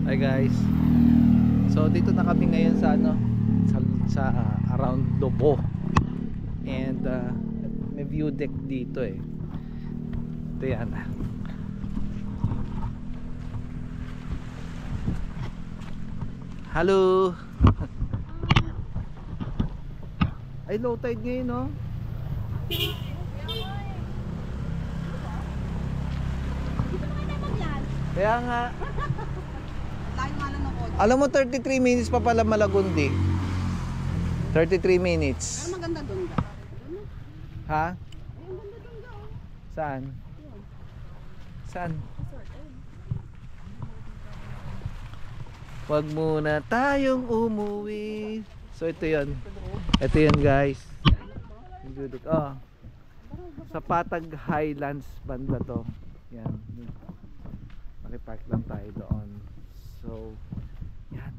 Hi guys. So dito na kami ngayon sa sa around Lobo. And may view deck dito eh. Ito yan. Hello. Ay low tide ngayon no. Kaya nga. Alam mo 33 minutes pa pala Malagundi. 33 minutes. Pero maganda doon ka. Ha? Ay, ang ganda doon ka. Saan? Saan? Wag muna tayong umuwi. So ito 'yon. Ito 'yon guys. Oh. Sa Patag Highlands banda to. Yan. Pakipark lang tayo doon. So yan.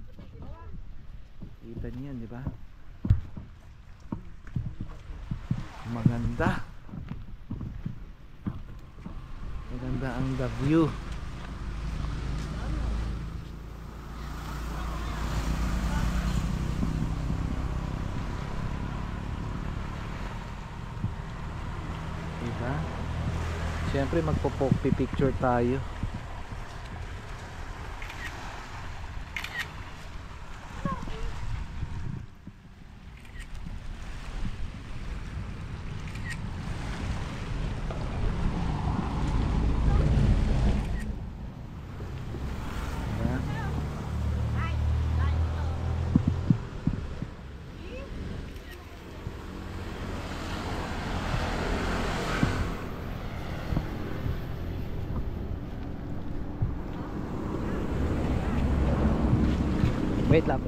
Kita niyo yan, di ba? Maganda. Maganda ang the view. Diba? Siyempre magpo-picture tayo. Wait lang.